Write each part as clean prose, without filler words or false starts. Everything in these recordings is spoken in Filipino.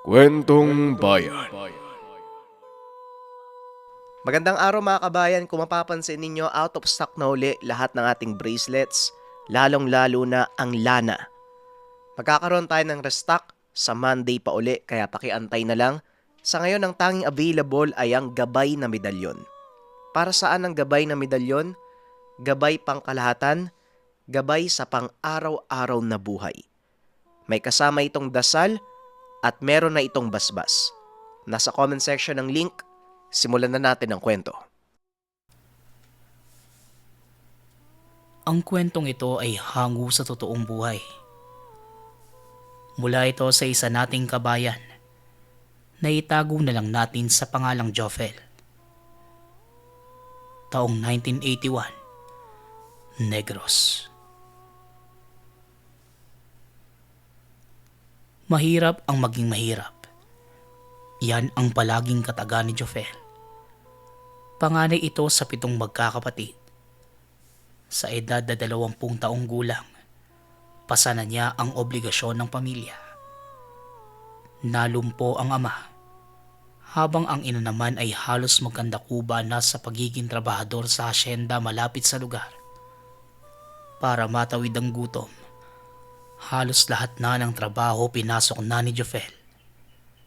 Kwentong Bayan. Magandang araw mga kabayan, kung mapapansin ninyo, out of stock na uli lahat ng ating bracelets, lalong-lalo na ang lana. Magkakaroon tayo ng restock sa Monday pa uli, kaya pakiantay na lang. Sa ngayon, ang tanging available ay ang gabay na medalyon. Para saan ang gabay na medalyon? Gabay pangkalahatan, gabay sa pang-araw-araw na buhay. May kasama itong dasal at meron na itong basbas. Nasa comment section ng link. Simulan na natin ang kwento. Ang kwentong ito ay hango sa totoong buhay. Mula ito sa isa nating kabayan na itago na lang natin sa pangalang Joffel. Taong 1981, Negros. Mahirap ang maging mahirap. Yan ang palaging kataga ni Joffel. Panganay ito sa 7 magkakapatid. Sa edad na 20 taong gulang, pasa na niya ang obligasyon ng pamilya. Nalumpo ang ama, habang ang ina naman ay halos magkandakuba na sa pagiging trabahador sa asyenda malapit sa lugar. Para matawid ang gutom, halos lahat na ng trabaho pinasok na ni Joffel.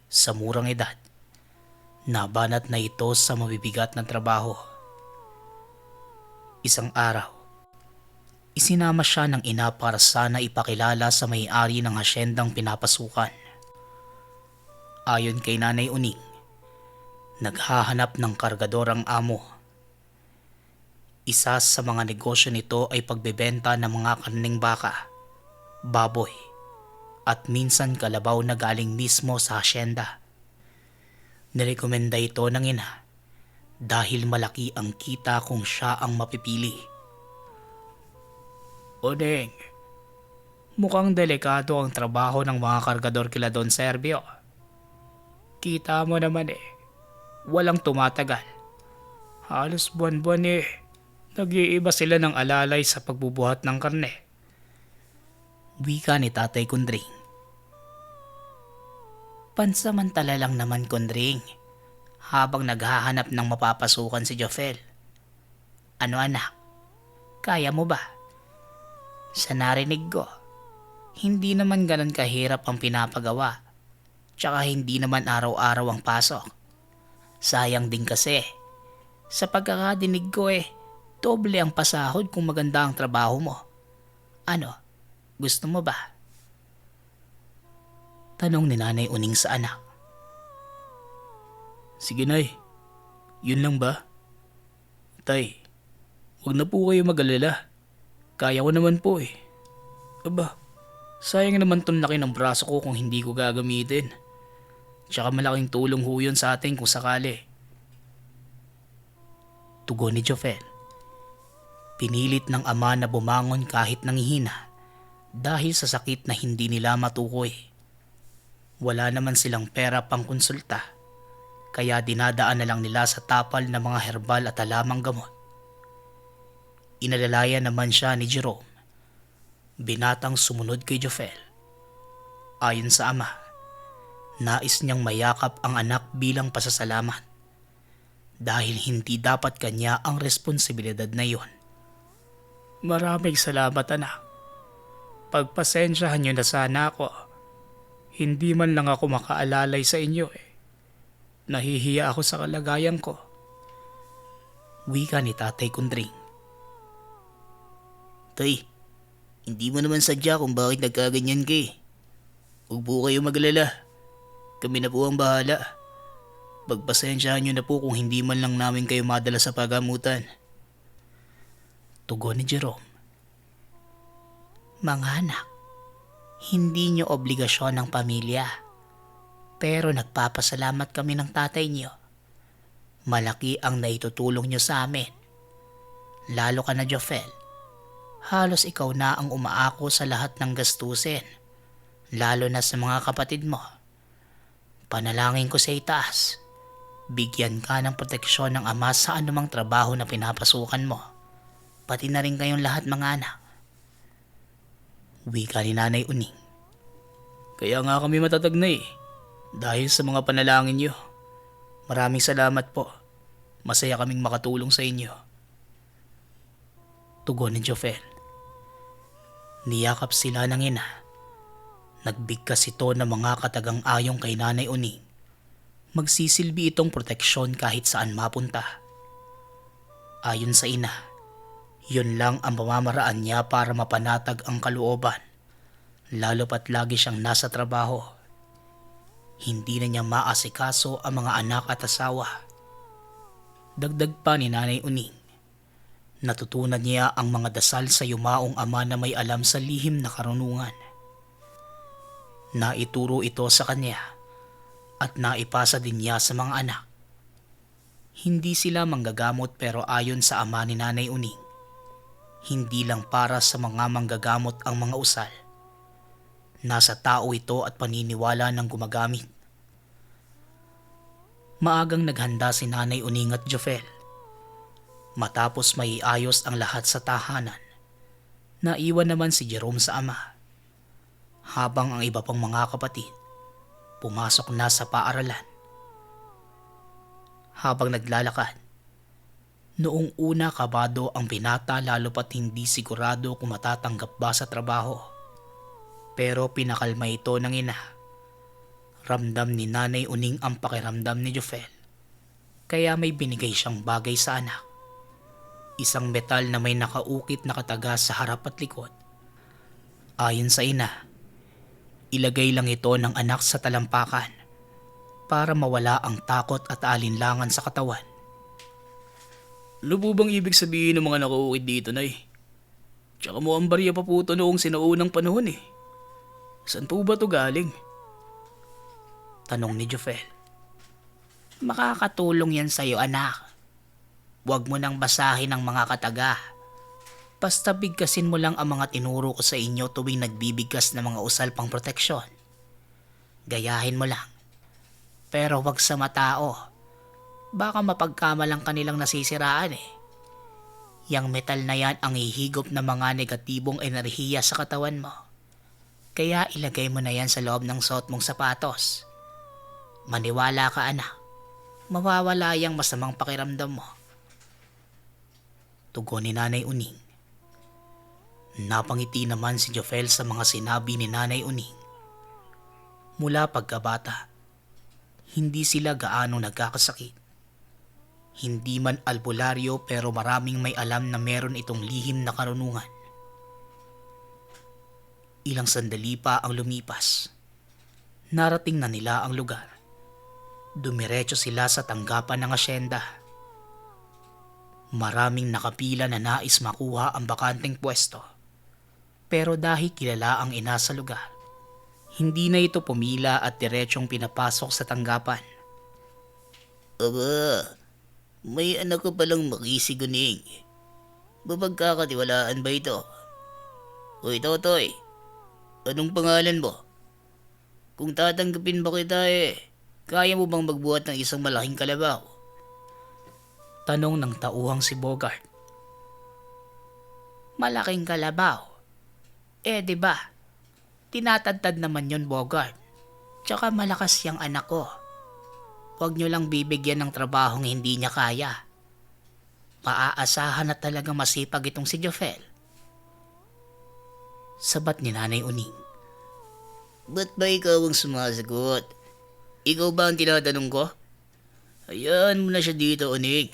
Sa murang edad, nabanat na ito sa mabibigat na trabaho. Isang araw, isinama siya ng ina para sana ipakilala sa may-ari ng hasyendang pinapasukan. Ayon kay Nanay Uning, naghahanap ng kargador ang amo. Isa sa mga negosyo nito ay pagbebenta ng mga karning baka, baboy, at minsan kalabaw na galing mismo sa hasyenda. Nirekomenda ito ng ina dahil malaki ang kita kung siya ang mapipili. Odeng, mukhang delikado ang trabaho ng mga kargador kila Don Servio. Kita mo naman walang tumatagal. Halos buwan-buwan nag-iiba sila ng alalay sa pagbubuhat ng karne. Wika ni Tatay Kundring. Pansamantala lang naman, Kundring, habang naghahanap ng mapapasukan si Joffel. Ano anak, kaya mo ba? Sa narinig ko, hindi naman ganun kahirap ang pinapagawa, tsaka hindi naman araw-araw ang pasok. Sayang din kasi, sa pagkakadinig ko doble ang pasahod kung maganda ang trabaho mo. Ano, gusto mo ba? Tanong ni Nanay Uning sa anak. Sige nay, yun lang ba? Tay, huwag na po kayo mag-alala. Kaya ko naman po Aba, sayang naman tong laki ng braso ko kung hindi ko gagamitin. Tsaka malaking tulong ho yun sa atin kung sakali. Tugon ni Joffel. Pinilit ng ama na bumangon kahit nangihina dahil sa sakit na hindi nila matukoy. Wala naman silang pera pang konsulta, kaya dinadaan na lang nila sa tapal na mga herbal at halamang gamot. Inalalayan naman siya ni Jerome, binatang sumunod kay Joffel. Ayon sa ama, nais niyang mayakap ang anak bilang pasasalamat dahil hindi dapat kanya ang responsibilidad na iyon. Maraming salamat anak. Pagpasensyahan niyo na sana ako. Hindi man lang ako makaalalay sa inyo Nahihiya ako sa kalagayan ko. Wika ni Tatay Kundring. Tay, hindi mo naman sadya kung bakit nagkaganyan ka Huwag po kayo magalala. Kami na po ang bahala. Pagpasensyahan niyo na po kung hindi man lang namin kayo madala sa pagamutan. Tugon ni Jerome. Mga anak, hindi niyo obligasyon ng pamilya. Pero nagpapasalamat kami ng tatay niyo. Malaki ang naitutulong niyo sa amin. Lalo ka na, Joffel. Halos ikaw na ang umaako sa lahat ng gastusin. Lalo na sa mga kapatid mo. Panalangin ko sa itaas. Bigyan ka ng proteksyon ng ama sa anumang trabaho na pinapasukan mo. Pati na rin kayong lahat mga anak. Wika ni Nanay Uning. Kaya nga kami matatag na Dahil sa mga panalangin niyo, maraming salamat po. Masaya kaming makatulong sa inyo. Tugon ni Jofel. Niyakap sila ng ina. Nagbigkas ito ng mga katagang ayong kay Nanay Uning. Magsisilbi itong proteksyon kahit saan mapunta. Ayon sa ina, yun lang ang pamamaraan niya para mapanatag ang kalooban, lalo pat lagi siyang nasa trabaho. Hindi na niya maasikaso ang mga anak at asawa. Dagdag pa ni Nanay Uning, natutunan niya ang mga dasal sa yumaong ama na may alam sa lihim na karunungan. Naituro ito sa kanya at naipasa din niya sa mga anak. Hindi sila manggagamot pero ayon sa ama ni Nanay Uning, hindi lang para sa mga manggagamot ang mga usal. Nasa tao ito at paniniwala ng gumagamit. Maagang naghanda si Nanay Uning at Jofel. Matapos maiayos ang lahat sa tahanan, naiwan naman si Jerome sa ama. Habang ang iba pang mga kapatid, pumasok na sa paaralan. Habang naglalakad, noong una kabado ang binata lalo pat hindi sigurado kung matatanggap ba sa trabaho. Pero pinakalma ito ng ina. Ramdam ni Nanay Uning ang pakiramdam ni Jofel. Kaya may binigay siyang bagay sa anak. Isang metal na may nakaukit na kataga sa harap at likod. Ayon sa ina, ilagay lang ito ng anak sa talampakan para mawala ang takot at alinlangan sa katawan. Ano po bang ibig sabihin ng mga nakaukit dito, Nay? Tsaka mo ang barya pa po ito noong sinaunang panahon eh. Saan po ba ito galing? Tanong ni Jofel. Makakatulong yan sa'yo, anak. Huwag mo nang basahin ang mga kataga. Basta bigkasin mo lang ang mga tinuro ko sa inyo tuwing nagbibigkas ng mga usal pang proteksyon. Gayahin mo lang. Pero huwag sa matao. Baka mapagkamalang kanilang nasisiraan eh. Yang metal na yan ang hihigop ng mga negatibong enerhiya sa katawan mo. Kaya ilagay mo na yan sa loob ng suot mong sapatos. Maniwala ka, anak. Mawawala yang masamang pakiramdam mo. Tugon ni Nanay Uning. Napangiti naman si Jofel sa mga sinabi ni Nanay Uning. Mula pagkabata, hindi sila gaano nagkakasakit. Hindi man albularyo pero maraming may alam na meron itong lihim na karunungan. Ilang sandali pa ang lumipas. Narating na nila ang lugar. Dumiretso sila sa tanggapan ng asyenda. Maraming nakapila na nais makuha ang bakanteng pwesto. Pero dahil kilala ang ina sa lugar, hindi na ito pumila at diretsong pinapasok sa tanggapan. Aba, may anak ko palang makisiguning. Mapagkakatiwalaan ba ito? Uy, Totoy, anong pangalan mo? Kung tatanggapin ba kita kaya mo bang magbuhat ng isang malaking kalabaw? Tanong ng tauhang si Bogart. Malaking kalabaw? Di ba? Tinatadtad naman yon, Bogart. Tsaka malakas yung anak ko. Huwag nyo lang bibigyan ng trabahong hindi niya kaya. Maaasahan na talagang masipag itong si Jofel. Sabat ni Nanay Uning. Ba't ba ikaw ang sumasagot? Ikaw ba ang tinatanong ko? Hayaan mo na siya dito, Uning.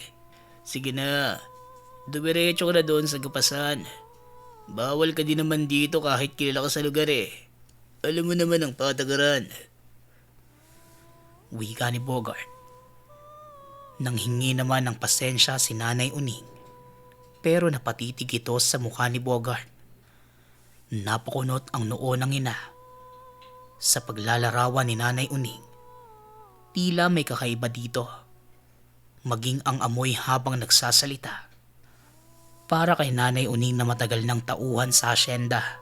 Sige na, dumiretso ka na doon sa gapasan. Bawal ka din naman dito kahit kilala ka sa lugar eh. Alam mo naman ang patagaran. Wika ni Bogart. Nanghingi naman ng pasensya si Nanay Uning. Pero napatitig ito sa mukha ni Bogart. Napakunot ang noo ng ina. Sa paglalarawan ni Nanay Uning, tila may kakaiba dito. Maging ang amoy habang nagsasalita. Para kay Nanay Uning na matagal ng tauhan sa asyenda.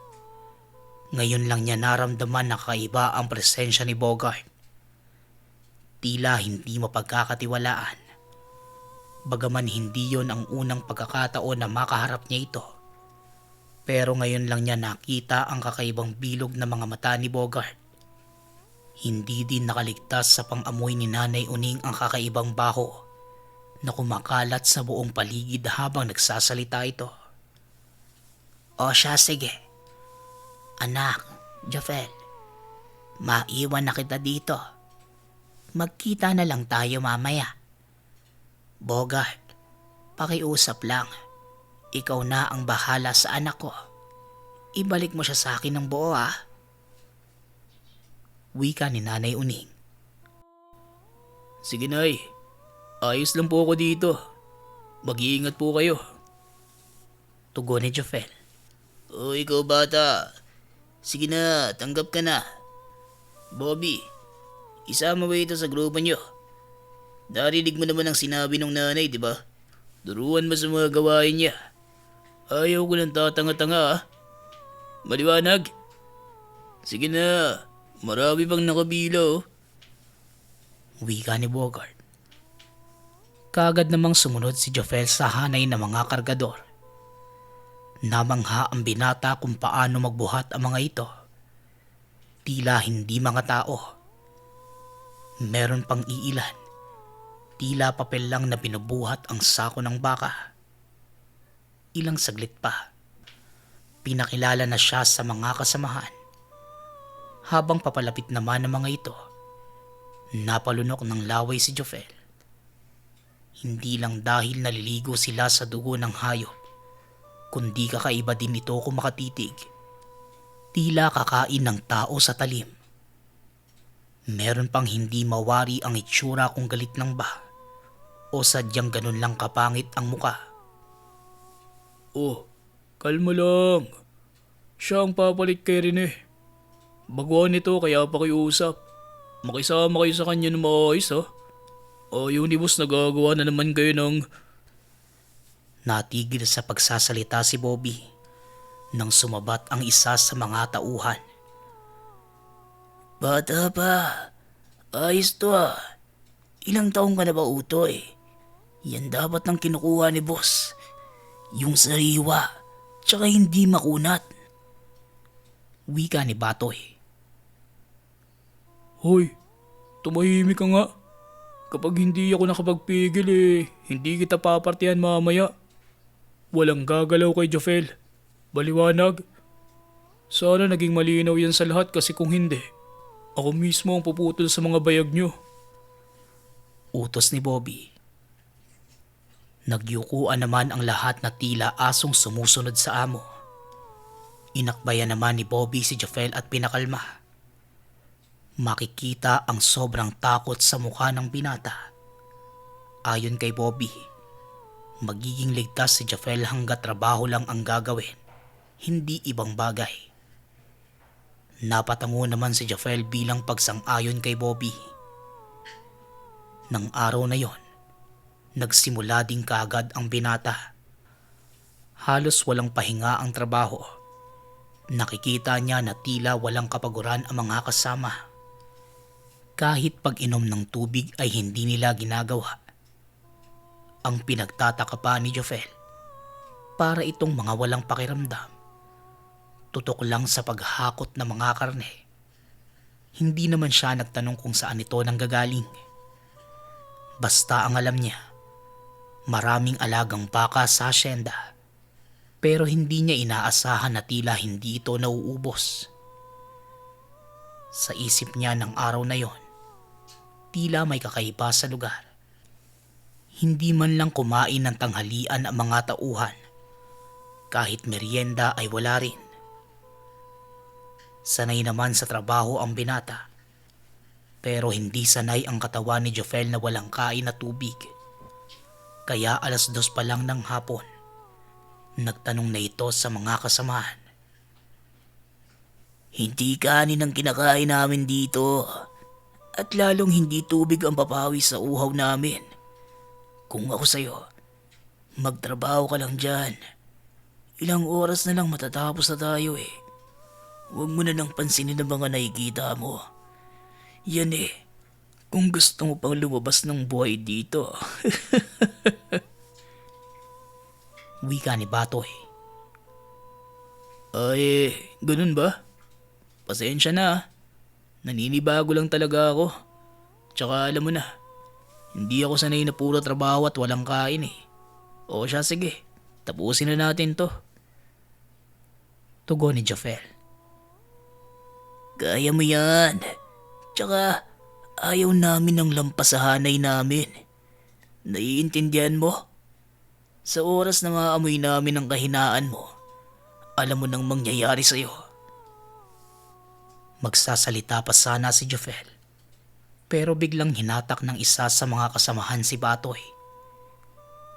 Ngayon lang niya naramdaman na kakaiba ang presensya ni Bogart. Tila hindi mapagkakatiwalaan. Bagaman hindi yon ang unang pagkakataon na makaharap niya ito. Pero ngayon lang niya nakita ang kakaibang bilog na mga mata ni Bogart. Hindi din nakaligtas sa pang-amoy ni Nanay Uning ang kakaibang baho na kumakalat sa buong paligid habang nagsasalita ito. O siya, sige. Anak, Jafel, maiwan na kita dito. Magkita na lang tayo mamaya. Bogart, pakiusap lang. Ikaw na ang bahala sa anak ko. Ibalik mo siya sa akin ng buo, ha? Wika ni Nanay Uning. Sige, Nay. Ayos lang po ako dito. Mag-iingat po kayo. Tugon ni Jafel. O ikaw bata. Sige na, tanggap ka na. Bobby, isama mo ito sa grupo nyo. Narinig mo naman ang sinabi ng nanay, di ba? Duruan mo sa mga gawain niya. Ayaw ko ng tatanga-tanga, ha? Maliwanag? Sige na, marami pang nakabila, oh. Wika ni Bogart. Kaagad namang sumunod si Jafel sa hanay ng mga kargador. Namangha ang binata kung paano magbuhat ang mga ito. Tila hindi mga tao. Meron pang iilan. Tila papel lang na binubuhat ang sako ng baka. Ilang saglit pa, pinakilala na siya sa mga kasamahan. Habang papalapit naman ng mga ito, napalunok ng laway si Jafel. Hindi lang dahil naliligo sila sa dugo ng hayop, kundi kakaiba din ito kung makatitig. Tila kakain ng tao sa talim. Meron pang hindi mawari ang itsura kung galit lang ba o sadyang ganun lang kapangit ang muka. Oh, kalma lang. Siya ang papalit kay Rene. Baguhan nito kaya pa kayo usap. Makisama kayo sa kanya ng maayos, ha? Ayaw ni boss nagagawa na naman kayo ng... Natigil sa pagsasalita si Bobby nang sumabat ang isa sa mga tauhan. Bata pa, ayos to, ah. Ilang taong ka na ba, Utoy? Yan dapat ang kinukuha ni boss. Yung sariwa, tsaka hindi makunat. Wika ni Batoy. Hoy, tumahimik ka nga. Kapag hindi ako nakapagpigil hindi kita papartihan mamaya. Walang gagalaw kay Jafel. Baliwanag. Sana naging malinaw yan sa lahat kasi kung hindi, ako mismo ang puputol sa mga bayag nyo. Utos ni Bobby. Nagyukuan naman ang lahat na tila asong sumusunod sa amo. Inakbayan naman ni Bobby si Jafel at pinakalma. Makikita ang sobrang takot sa mukha ng binata. Ayon kay Bobby, magiging ligtas si Jafel hanggat trabaho lang ang gagawin, hindi ibang bagay. Napatango naman si Jafel bilang pagsang-ayon kay Bobby. Nang araw na yon, nagsimula din kaagad ang binata. Halos walang pahinga ang trabaho. Nakikita niya na tila walang kapaguran ang mga kasama. Kahit pag-inom ng tubig ay hindi nila ginagawa. Ang pinagtataka pa ni Jafel, para itong mga walang pakiramdam. Tutok lang sa paghakot ng mga karne. Hindi naman siya nagtanong kung saan ito nanggagaling. Basta ang alam niya, maraming alagang baka sa asyenda. Pero hindi niya inaasahan na tila hindi ito nauubos. Sa isip niya ng araw na yon, tila may kakaiba sa lugar. Hindi man lang kumain ng tanghalian ang mga tauhan. Kahit merienda ay wala rin. Sanay naman sa trabaho ang binata. Pero hindi sanay ang katawan ni Jafel na walang kain na tubig. Kaya 2:00 pa lang ng hapon, nagtanong na ito sa mga kasamahan. Hindi kanin ang kinakain namin dito. At lalong hindi tubig ang papawi sa uhaw namin. Kung ako sa'yo, magtrabaho ka lang dyan. Ilang oras na lang matatapos na tayo eh. Huwag mo na lang pansinin ang mga nakikita mo. Yan kung gusto mo pang lumabas ng buhay dito. Wika ni Batoy. Ay, ganun ba? Pasensya na. Naninibago lang talaga ako. Tsaka alam mo na, hindi ako sanay na puro trabaho at walang kain eh. O siya sige, tapusin na natin to. Tugon ni Jofel. Kaya mo yan. Tsaka ayaw namin ng lampas sa hanay namin. Naiintindihan mo? Sa oras na maamoy namin ang kahinaan mo, alam mo nang mangyayari sa'yo. Magsasalita pa sana si Jofel, pero biglang hinatak ng isa sa mga kasamahan si Batoy.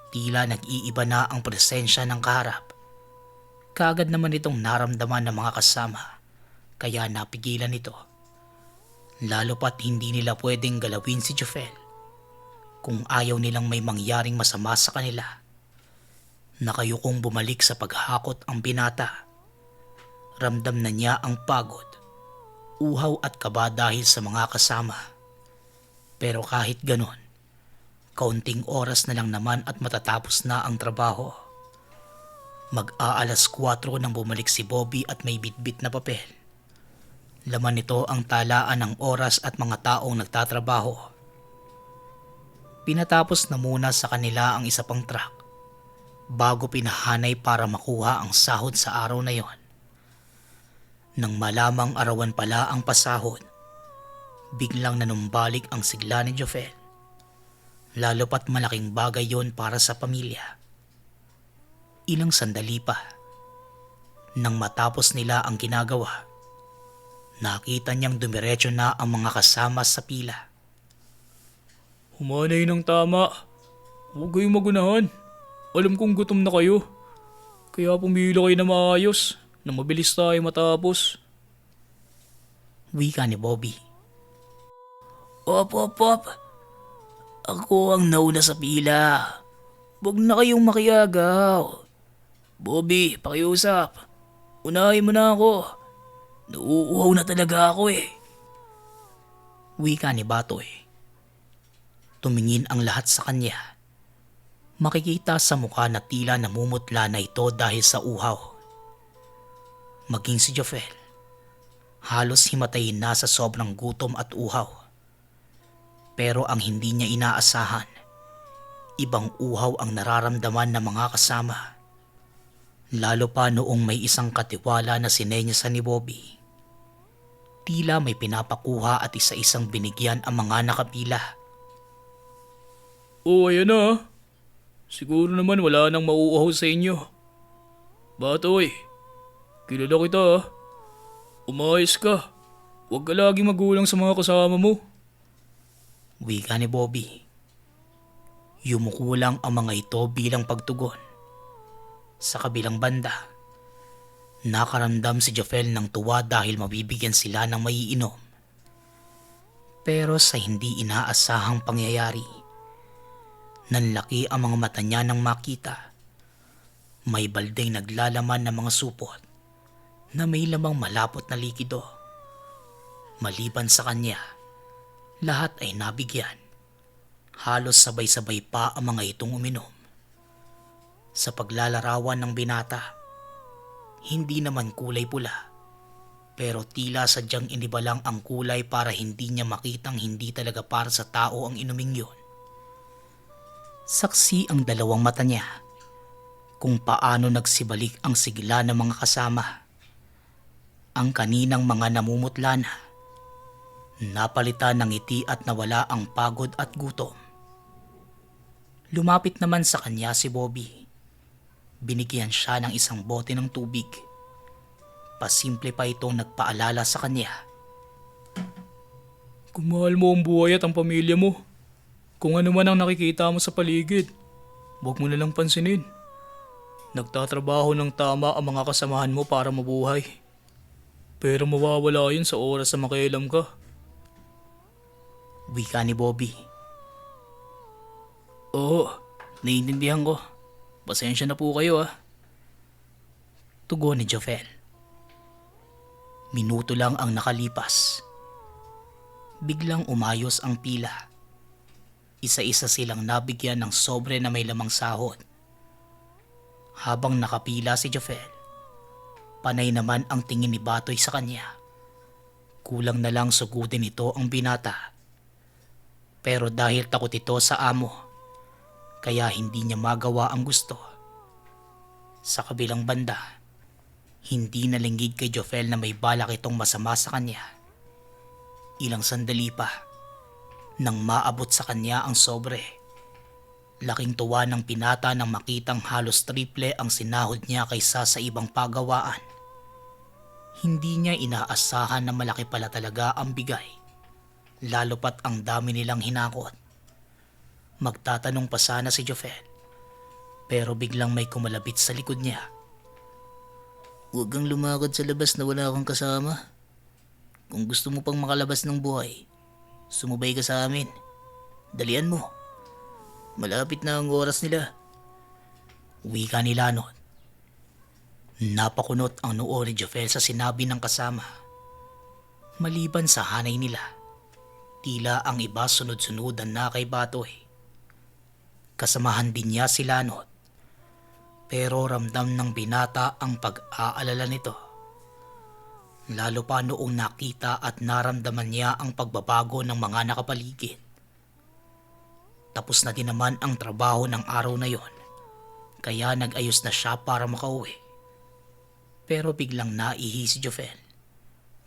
Tila nag-iiba na ang presensya ng kaharap. Kaagad naman itong naramdaman ng mga kasama, kaya napigilan ito. Lalo pat hindi nila pwedeng galawin si Jofel kung ayaw nilang may mangyaring masama sa kanila. Nakayukong bumalik sa paghakot ang binata. Ramdam na niya ang pagod, uhaw at kaba dahil sa mga kasama. Pero kahit ganon, kaunting oras na lang naman at matatapos na ang trabaho. Mag-aalas 4 nang bumalik si Bobby at may bitbit na papel. Laman nito ang talaan ng oras at mga taong nagtatrabaho. Pinatapos na muna sa kanila ang isa pang truck bago pinahanay para makuha ang sahod sa araw na yon. Nang malamang arawan pala ang pasahod, biglang nanumbalik ang sigla ni Jofel. Lalo pat malaking bagay yon para sa pamilya. Ilang sandali pa, nang matapos nila ang ginagawa, nakita niyang dumiretso na ang mga kasama sa pila. Humanay ng tama. Huwag kayong magunahan. Alam kong gutom na kayo. Kaya pumila kayo na maayos, na mabilis tayo matapos. Wika ni Bobby. Op. Ako ang nauna sa pila. Huwag na kayong makiagaw. Bobby, pakiusap. Unahin mo na ako. Nauuhaw na talaga ako eh. Wika ni Batoy. Tumingin ang lahat sa kanya. Makikita sa mukha na tila namumutla na ito dahil sa uhaw. Maging si Jofel, halos himatayin na sa sobrang gutom at uhaw. Pero ang hindi niya inaasahan, ibang uhaw ang nararamdaman ng mga kasama. Lalo pa noong may isang katiwala na sinenyasan ni Bobby. Tila may pinapakuha at isa-isang binigyan ang mga nakapila. Ayan na. Siguro naman wala nang mauuhaw sa inyo. Batoy, kilala kita ah. Umayos ka. Huwag ka laging magulang sa mga kasama mo. Wika ni Bobby. Yumuko lang ang mga ito bilang pagtugon. Sa kabilang banda, nakaramdam si Jofel ng tuwa dahil mabibigyan sila ng maiinom. Pero sa hindi inaasahang pangyayari, nanlaki ang mga mata niya nang makita. May baldeng naglalaman ng mga supot na may lamang malapot na likido. Maliban sa kanya, lahat ay nabigyan. Halos sabay-sabay pa ang mga itong uminom. Sa paglalarawan ng binata, hindi naman kulay pula, pero tila sadyang iniba lang ang kulay para hindi niya makitang hindi talaga para sa tao ang inuming yun. Saksi ang dalawang mata niya kung paano nagsibalik ang sigla ng mga kasama. Ang kaninang mga namumutla na, napalitan ng ngiti at nawala ang pagod at gutom. Lumapit naman sa kanya si Bobby. Binigyan siya ng isang bote ng tubig. Pasimple pa itong nagpaalala sa kanya. Kung mahal mo ang buhay at ang pamilya mo, kung ano man ang nakikita mo sa paligid, huwag mo nalang pansinin. Nagtatrabaho ng tama ang mga kasamahan mo para mabuhay. Pero mawawala yun sa oras na makialam ka. Wika ni Bobby. Oo, naiintindihan ko. Pasensya na po kayo ah. Tugon ni Jofel. Minuto lang ang nakalipas. Biglang umayos ang pila. Isa-isa silang nabigyan ng sobre na may lamang sahod. Habang nakapila si Jofel, panay naman ang tingin ni Batoy sa kanya. Kulang na lang sugutin ito ang binata. Pero dahil takot ito sa amo, kaya hindi niya magawa ang gusto. Sa kabilang banda, hindi nalinggid kay Jofel na may balak itong masama sa kanya. Ilang sandali pa, nang maabot sa kanya ang sobre. Laking tuwa ng binata nang makitang halos triple ang sinahod niya kaysa sa ibang pagawaan. Hindi niya inaasahan na malaki pala talaga ang bigay, lalo pat ang dami nilang hinakot. Magtatanong pa sana si Jofel, pero biglang may kumalapit sa likod niya. Huwag kang lumakad sa labas na wala kang kasama. Kung gusto mo pang makalabas ng buhay, sumubay ka sa amin. Dalian mo. Malapit na ang oras nila. Wika ni Lanot. Napakunot ang noo ni Jofel sa sinabi ng kasama. Maliban sa hanay nila, tila ang iba sunod-sunudan na kay Batoy. Kasamahan din niya si Lanot, pero ramdam ng binata ang pag-aalala nito. Lalo pa noong nakita at naramdaman niya ang pagbabago ng mga nakapaligid. Tapos na din naman ang trabaho ng araw na yon, kaya nag-ayos na siya para makauwi. Pero biglang naihi si Jofel,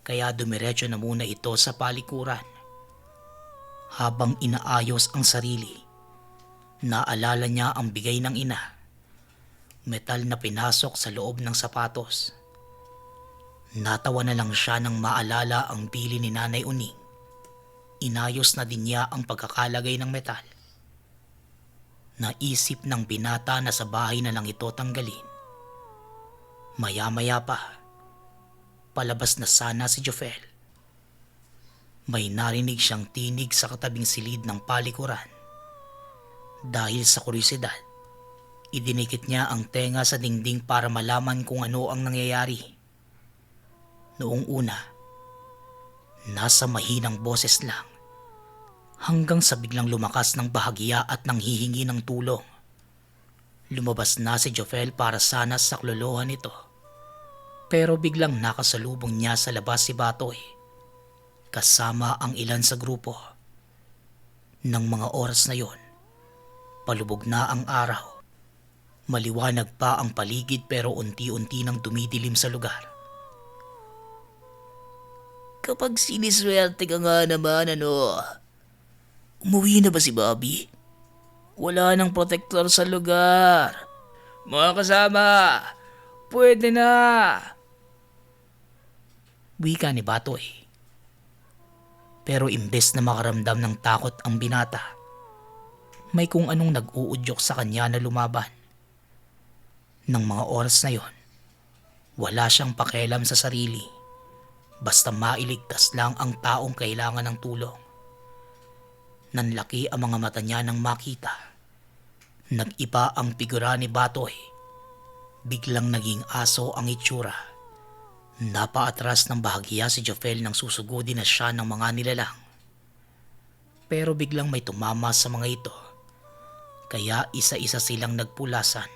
kaya dumiretso na muna ito sa palikuran. Habang inaayos ang sarili, naalala niya ang bigay ng ina. Metal na pinasok sa loob ng sapatos. Natawa na lang siya nang maalala ang bili ni Nanay Uning. Inayos na din niya ang pagkakalagay ng metal. Naisip ng binata na sa bahay na lang ito tanggalin. Maya-maya pa, palabas na sana si Jofel. May narinig siyang tinig sa katabing silid ng palikuran. Dahil sa kuryosidad, idinikit niya ang tenga sa dingding para malaman kung ano ang nangyayari. Noong una, nasa mahinang boses lang, hanggang sa biglang lumakas ng bahagya at nanghihingi ng tulong. Lumabas na si Jofel para sana saklolohan ito. Pero biglang nakasalubong niya sa labas si Batoy, kasama ang ilan sa grupo. Nang mga oras na yon, palubog na ang araw. Maliwanag pa ang paligid pero unti-unti nang dumidilim sa lugar. Kapag siniswerte ka nga naman, umuwi na ba si Bobby? Wala nang protektor sa lugar. Mga kasama, pwede na. Wika ni Batoy. Pero imbes na makaramdam ng takot ang binata, may kung anong nag-uudyok sa kanya na lumaban. Nang mga oras na yon, wala siyang pakialam sa sarili. Basta mailigtas lang ang taong kailangan ng tulong. Nanlaki ang mga mata niya nang makita. Nag-iba ang figura ni Batoy. Biglang naging aso ang itsura. Napaatras ng bahagya si Jofel nang susugudin na siya ng mga nilalang. Pero biglang may tumama sa mga ito, kaya isa-isa silang nagpulasan.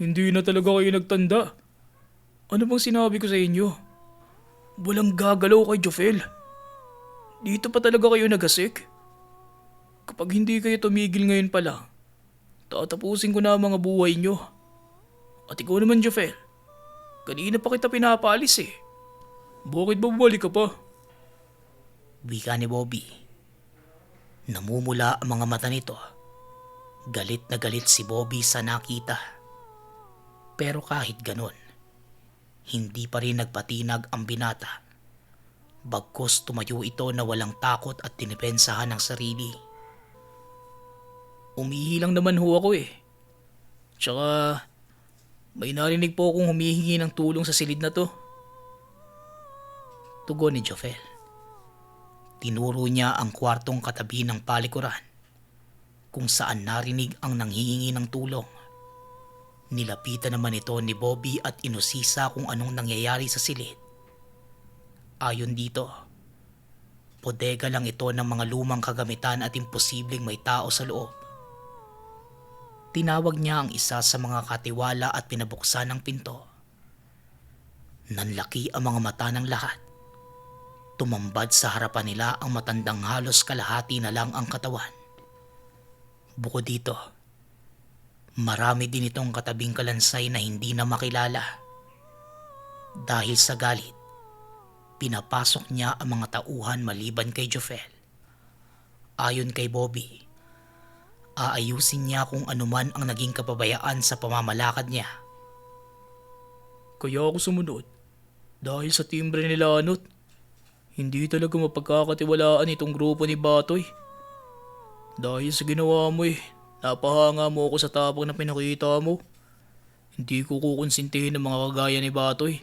Hindi na talaga kayo nagtanda. Ano bang sinabi ko sa inyo? Walang gagalaw kay Jofel. Dito pa talaga kayo nagasik? Kapag hindi kayo tumigil ngayon pala, tatapusin ko na ang mga buhay nyo. At ikaw naman, Jofel, kanina pa kita pinapalis eh. Bakit ba bumalik ka pa? Wika ni Bobby. Namumula ang mga mata nito. Galit na galit si Bobby sa nakita. Pero kahit ganon, hindi pa rin nagpatinag ang binata. Bagkus tumayo ito na walang takot at dinipensahan ng sarili. Umihi lang naman ho ako eh. Tsaka, may narinig po akong humihingi ng tulong sa silid na to. Tugon ni Jofel. Tinuro niya ang kwartong katabi ng palikuran, kung saan narinig ang nanghihingi ng tulong. Nilapitan naman ito ni Bobby at inusisa kung anong nangyayari sa silid. Ayon dito, bodega lang ito ng mga lumang kagamitan at imposibleng may tao sa loob. Tinawag niya ang isa sa mga katiwala at pinabuksan ang pinto. Nanlaki ang mga mata ng lahat. Tumambad sa harapan nila ang matandang halos kalahati na lang ang katawan. Bukod dito, marami din itong katabing kalansay na hindi na makilala. Dahil sa galit, pinapasok niya ang mga tauhan maliban kay Jofel. Ayon kay Bobby, aayusin niya kung anuman ang naging kapabayaan sa pamamalakad niya. Kaya ako sumunod. Dahil sa timbre nila Anot, hindi talaga mapagkakatiwalaan itong grupo ni Batoy. Dahil sa ginawa mo napahanga mo ako sa tapang na pinakita mo. Hindi ko kukonsintihin ng mga kagaya ni Batoy.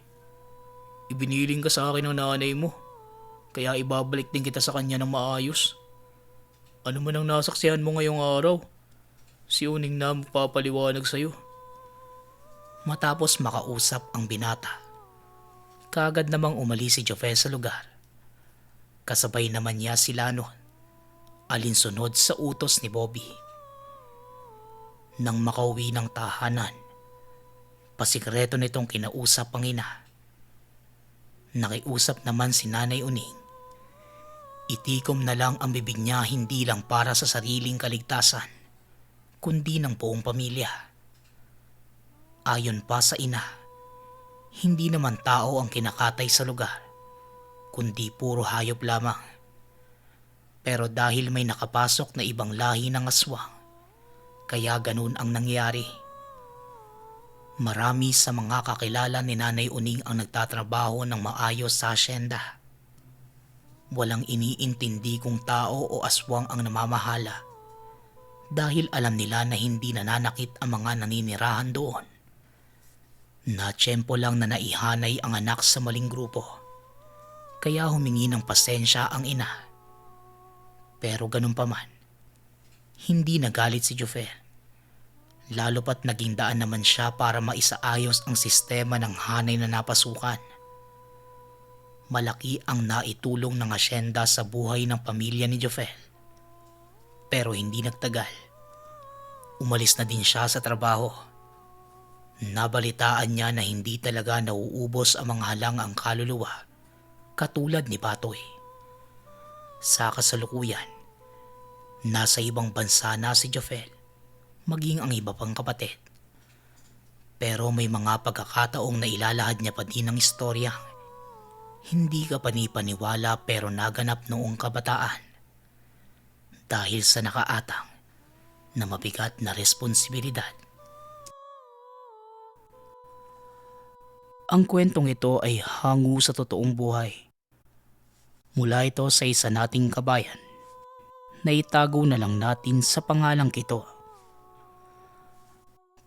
Ibiniling ka sa akin ng nanay mo, kaya ibabalik din kita sa kanya ng maayos. Ano man ang nasaksihan mo ngayong araw, si Uning na magpapaliwanag sa'yo. Matapos makausap ang binata, kaagad namang umalis si Jofel sa lugar. Kasabay naman niya si Lano, alinsunod sa utos ni Bobby. Nang makauwi ng tahanan, pasikreto nitong kinausap ang ina. Nakiusap naman si Nanay Uning. Itikom na lang ang bibig niya hindi lang para sa sariling kaligtasan, kundi ng buong pamilya. Ayon pa sa ina, hindi naman tao ang kinakatay sa lugar, kundi puro hayop lamang. Pero dahil may nakapasok na ibang lahi ng aswang, kaya ganun ang nangyari. Marami sa mga kakilala ni Nanay Uning ang nagtatrabaho ng maayos sa asyenda. Walang iniintindi kung tao o aswang ang namamahala, dahil alam nila na hindi nananakit ang mga naninirahan doon. Natsyempo lang na naihanay ang anak sa maling grupo, kaya humingi ng pasensya ang ina. Pero ganun pa man, hindi nagalit si Jofel. Lalo pat naging daan naman siya para maisaayos ang sistema ng hanay na napasukan. Malaki ang naitulong ng asyenda sa buhay ng pamilya ni Jofel. Pero hindi nagtagal, umalis na din siya sa trabaho. Nabalitaan niya na hindi talaga nauubos ang mga halangang kaluluwa katulad ni Batoy. Sa kasalukuyan, nasa ibang bansa na si Jofel, maging ang iba pang kapatid. Pero may mga pagkakataong nailalahad niya pa din ng istorya hindi ka panipaniwala pero naganap noong kabataan dahil sa nakaatang na mabigat na responsibilidad. Ang kwentong ito ay hango sa totoong buhay. Mula ito sa isa nating kabayan na itago na lang natin sa pangalang Kito.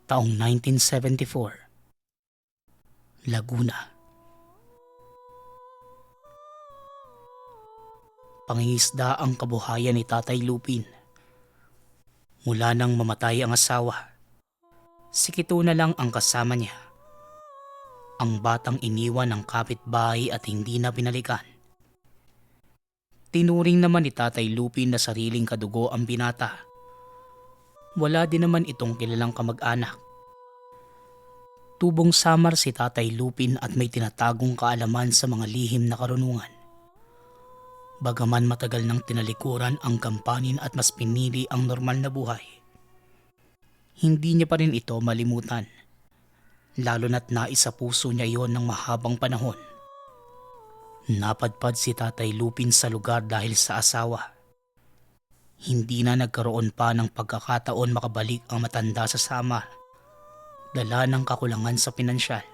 Taong 1974, Laguna. Pangingisda ang kabuhayan ni Tatay Lupin. Mula nang mamatay ang asawa, si Kito na lang ang kasama niya. Ang batang iniwan ng kapitbahay at hindi na binalikan. Tinuring naman ni Tatay Lupin na sariling kadugo ang binata. Wala din naman itong kilalang kamag-anak. Tubong samar si Tatay Lupin at may tinatagong kaalaman sa mga lihim na karunungan. Bagaman matagal nang tinalikuran ang gampanin at mas pinili ang normal na buhay, hindi niya pa rin ito malimutan. Lalo na't naisa puso niya yon ng mahabang panahon. Napadpad si Tatay Lupin sa lugar dahil sa asawa. Hindi na nagkaroon pa ng pagkakataon makabalik ang matanda sa Samar, dala ng kakulangan sa pinansyal.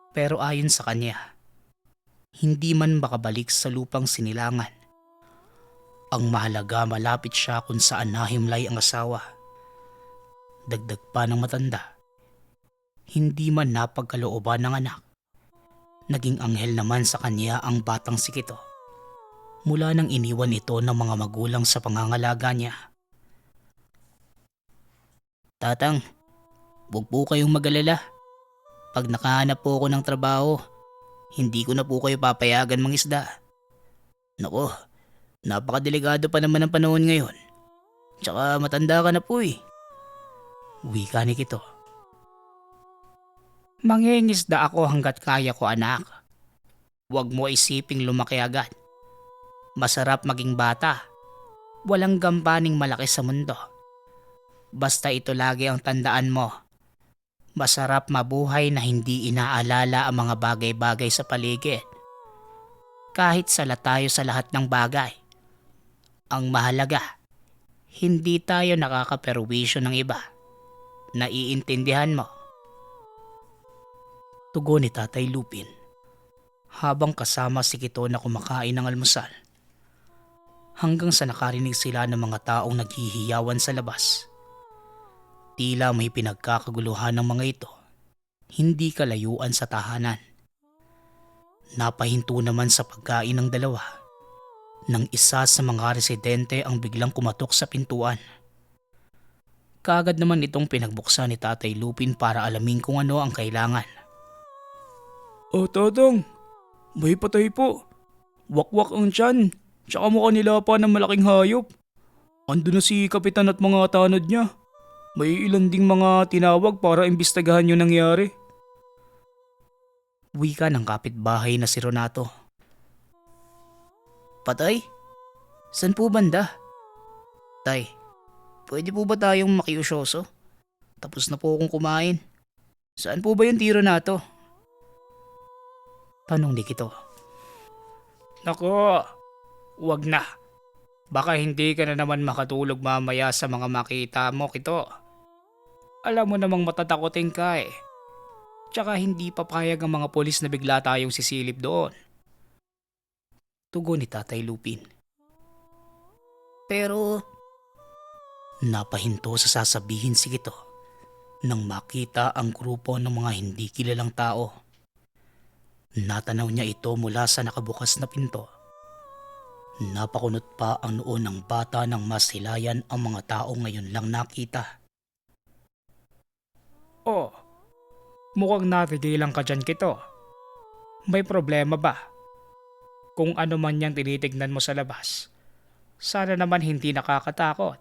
Pero ayon sa kanya, hindi man makabalik sa lupang sinilangan. Ang mahalaga malapit siya kung saan nahimlay ang asawa. Dagdag pa ng matanda, hindi man napagkalooban ng anak. Naging anghel naman sa kanya ang batang si Kito. Mula nang iniwan ito ng mga magulang sa pangangalaga niya. Tatang, huwag po kayong mag-alala. Pag nakahanap po ako ng trabaho, hindi ko na po kayo papayagan mangisda. Nako, napakadelikado pa naman ang panahon ngayon. Tsaka matanda ka na po eh. Wika ni Kito. Mangingisda ako hanggat kaya ko, anak. Huwag mo isiping lumaki agad. Masarap maging bata. Walang gampaning malaki sa mundo. Basta ito lagi ang tandaan mo. Masarap mabuhay na hindi inaalala ang mga bagay-bagay sa paligid. Kahit sala tayo sa lahat ng bagay. Ang mahalaga, hindi tayo nakakaperwisyo ng iba. Naiintindihan mo? Tugon ni Tatay Lupin habang kasama si Kito na kumakain ng almusal. Hanggang sa nakarinig sila ng mga taong naghihiyawan sa labas. Tila may pinagkakaguluhan ng mga ito. Hindi kalayuan sa tahanan. Napahinto naman sa pagkain ng dalawa nang isa sa mga residente ang biglang kumatok sa pintuan. Kaagad naman itong pinagbuksan ni Tatay Lupin para alamin kung ano ang kailangan. Oh, Tadang, may patay po. Wakwak ang tiyan, tsaka mukha nila pa ng malaking hayop. Ando na si Kapitan at mga tanod niya. May ilan ding mga tinawag para imbestigahan yung nangyari. Wika ng kapitbahay na si Renato. Patay? San po banda? Tay, pwede po ba tayong makiusyoso? Tapos na po akong kumain. Saan po ba yung tiro na to? Tanong ni Kito. Nako, wag na. Baka hindi ka na naman makatulog mamaya sa mga makita mo, Kito. Alam mo namang matatakotin ka eh. Tsaka hindi papayag ang mga polis na bigla tayong sisilip doon. Tugon ni Tatay Lupin. Pero napahinto sa sasabihin si Kito nang makita ang grupo ng mga hindi kilalang tao. Natanaw niya ito mula sa nakabukas na pinto. Napakunot pa ang noo ng bata nang masilayan ang mga tao ngayon lang nakita. Oh, mukhang natigilan ka dyan, Kito. May problema ba? Kung ano man yung tinitignan mo sa labas, sana naman hindi nakakatakot.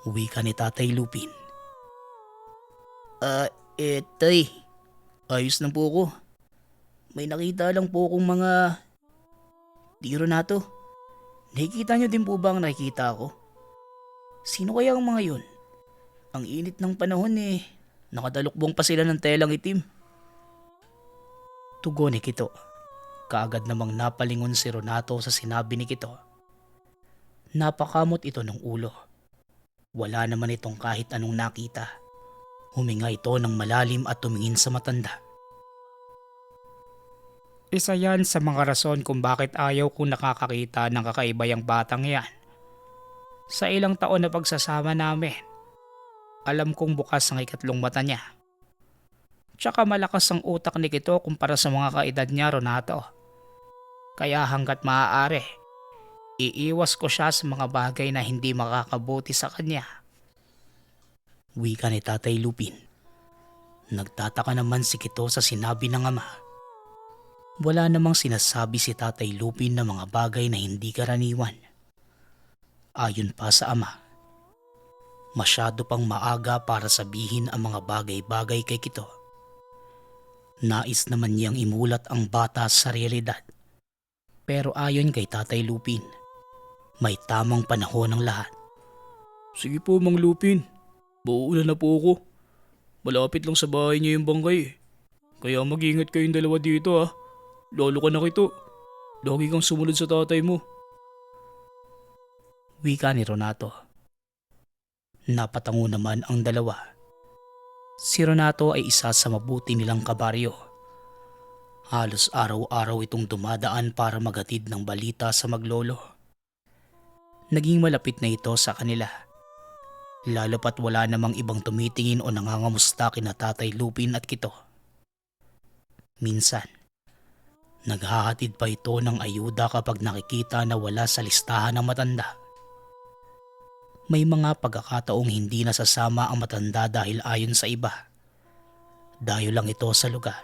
Wika ni Tatay Lupin. Tay, ayos lang po ako. May nakita lang po akong mga tiro na to. Nakikita niyo din po ba ang nakikita ko? Sino kaya ang mga yun? Ang init ng panahon eh. Nakadalukbong pa sila ng telang itim. Tugon ni Kito. Kaagad namang napalingon si Renato sa sinabi ni Kito. Napakamot ito ng ulo. Wala naman itong kahit anong nakita. Huminga ito ng malalim at tumingin sa matanda. Isa yan sa mga rason kung bakit ayaw kong nakakakita ng kakaiba yung batang yan. Sa ilang taon na pagsasama namin, alam kong bukas ang ikatlong mata niya. Tsaka malakas ang utak ni Kito kumpara sa mga kaedad niya, Renato. Kaya hanggat maaari, iiwas ko siya sa mga bagay na hindi makakabuti sa kanya. Wika ni Tatay Lupin. Nagtataka naman si Kito sa sinabi ng ama. Wala namang sinasabi si Tatay Lupin na mga bagay na hindi karaniwan. Ayon pa sa ama, masyado pang maaga para sabihin ang mga bagay-bagay kay Kito. Nais naman niyang imulat ang bata sa realidad. Pero ayon kay Tatay Lupin, may tamang panahon ng lahat. Sige po, Mang Lupin. Mauulan na po ako. Malapit lang sa bahay niyo yung bangkay eh. Kaya mag-ingat kayong dalawa dito ah. Lolo ka na, Kito. Lagi kang sumunod sa tatay mo. Wika ni Renato. Napatango naman ang dalawa. Si Renato ay isa sa mabuti nilang kabaryo. Halos araw-araw itong dumadaan para maghatid ng balita sa maglolo. Naging malapit na ito sa kanila. Lalo pat wala namang ibang tumitingin o nangangamusta kina Tatay Lupin at Kito. Minsan, naghahatid pa ito ng ayuda kapag nakikita na wala sa listahan ng matanda. May mga pagkakataong hindi nasasama ang matanda dahil ayon sa iba. Dayo lang ito sa lugar.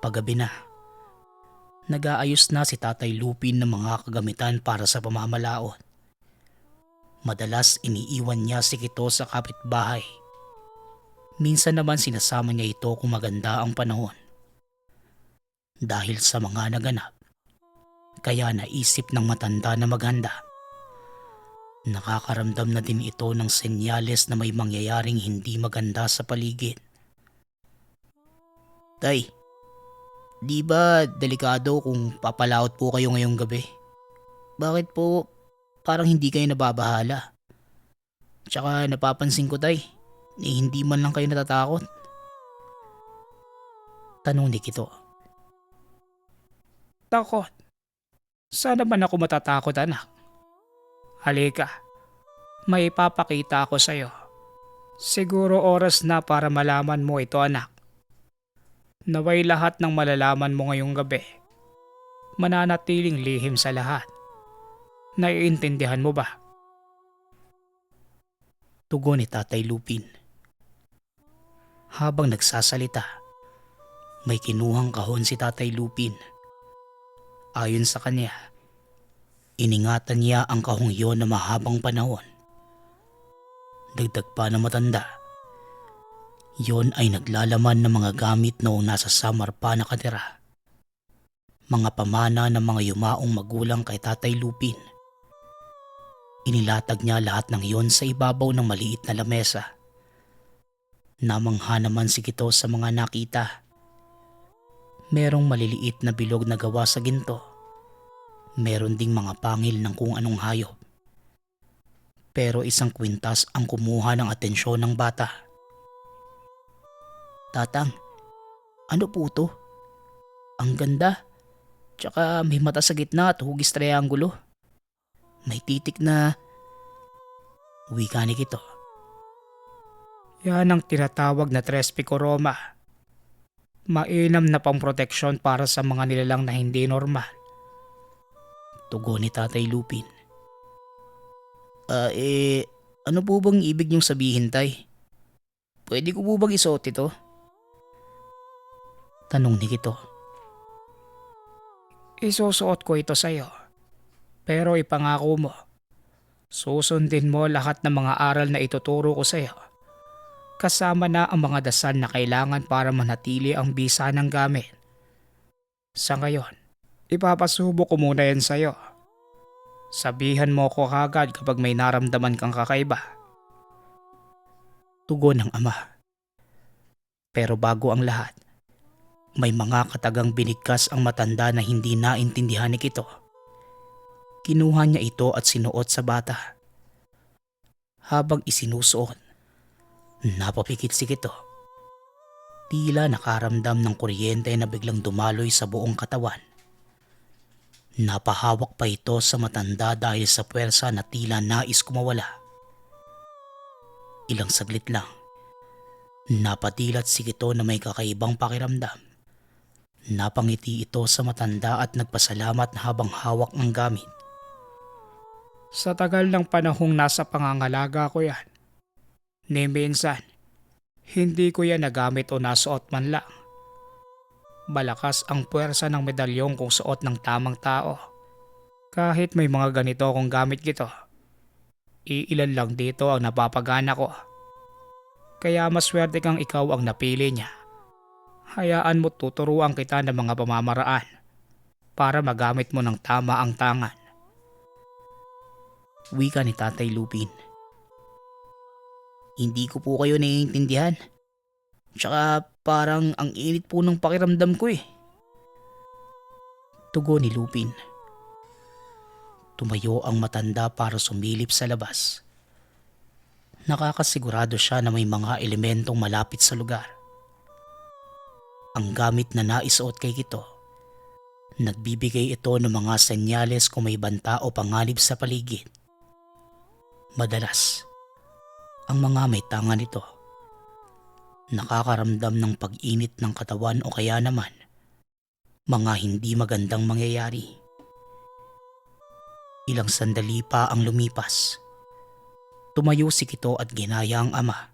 Paggabi na, nag-aayos na si Tatay Lupin ng mga kagamitan para sa pamamalaot. Madalas iniiwan niya si Kito sa kapitbahay. Minsan naman sinasama niya ito kung maganda ang panahon. Dahil sa mga naganap, kaya naisip ng matanda na maghanda. Nakakaramdam na din ito ng senyales na may mangyayaring hindi maganda sa paligid. Tay, di ba delikado kung papalaot po kayo ngayong gabi? Bakit po parang hindi kayo nababahala? Tsaka napapansin ko tay, hindi man lang kayo natatakot. Tanong ni Kito. Takot. Sana man ako matatakot, anak. Halika, may ipapakita ako sa'yo. Siguro oras na para malaman mo ito, anak. Naway lahat ng malalaman mo ngayong gabi, mananatiling lihim sa lahat. Naiintindihan mo ba? Tugon ni Tatay Lupin. Habang nagsasalita, may kinuhang kahon si Tatay Lupin. Ayon sa kanya, iningatan niya ang kahong iyon na mahabang panahon. Dagdag pa na matanda, yon ay naglalaman ng mga gamit noong nasa Samar pa nakatira. Mga pamana ng mga yumaong magulang kay Tatay Lupin. Inilatag niya lahat ng iyon sa ibabaw ng maliit na lamesa. Namangha naman si Kito sa mga nakita. Merong maliliit na bilog na gawa sa ginto. Meron ding mga pangil ng kung anong hayop. Pero isang kwintas ang kumuha ng atensyon ng bata. Tatang, ano po to? Ang ganda. Tsaka may mata sa gitna at hugis triangulo. May titik na... Wika ni Kito. Yan ang tinatawag na Tres Picoroma. Mainam na pamproteksyon para sa mga nilalang na hindi normal. Tugon ni Tatay Lupin. Ano po bang ibig niyong sabihin, tay? Pwede ko po bang isuot ito? Tanong ni Kito. Isusuot ko ito sa'yo. Pero ipangako mo, susundin mo lahat ng mga aral na ituturo ko sa'yo. Kasama na ang mga dasal na kailangan para manatili ang bisa ng gamit. Sa ngayon, ipapasubo ko muna yan sa'yo. Sabihan mo ko kagad kapag may naramdaman kang kakaiba. Tugon ng ama. Pero bago ang lahat, may mga katagang binigkas ang matanda na hindi naintindihan ni Kito. Kinuha niya ito at sinuot sa bata. Habang isinusuot, napapikit si Kito. Tila nakaramdam ng kuryente na biglang dumaloy sa buong katawan. Napahawak pa ito sa matanda dahil sa puwersa na tila nais kumawala. Ilang saglit lang, napadilat si Kito na may kakaibang pakiramdam. Napangiti ito sa matanda at nagpasalamat habang hawak ang gamit. Sa tagal ng panahong nasa pangangalaga ko yan, ni minsan, hindi ko yan nagamit o nasuot man lang. Malakas ang puwersa ng medalyong kung suot ng tamang tao. Kahit may mga ganito akong gamit gito, iilan lang dito ang napapagana ko. Kaya maswerte kang ikaw ang napili niya. Hayaan mo tuturuan kita ng mga pamamaraan para magamit mo ng tama ang tangan. Wika ni Tatay Lupin. Hindi ko po kayo naiintindihan. Tsaka parang ang init po ng pakiramdam ko eh. Tugon ni Lupin. Tumayo ang matanda para sumilip sa labas. Nakakasigurado siya na may mga elementong malapit sa lugar. Ang gamit na naisuot kay Kito, nagbibigay ito ng mga senyales kung may banta o panganib sa paligid. Madalas, ang mga may tanga nito nakakaramdam ng pag-init ng katawan o kaya naman mga hindi magandang mangyayari. Ilang sandali pa ang lumipas. Tumayo si Kito at ginaya ang ama.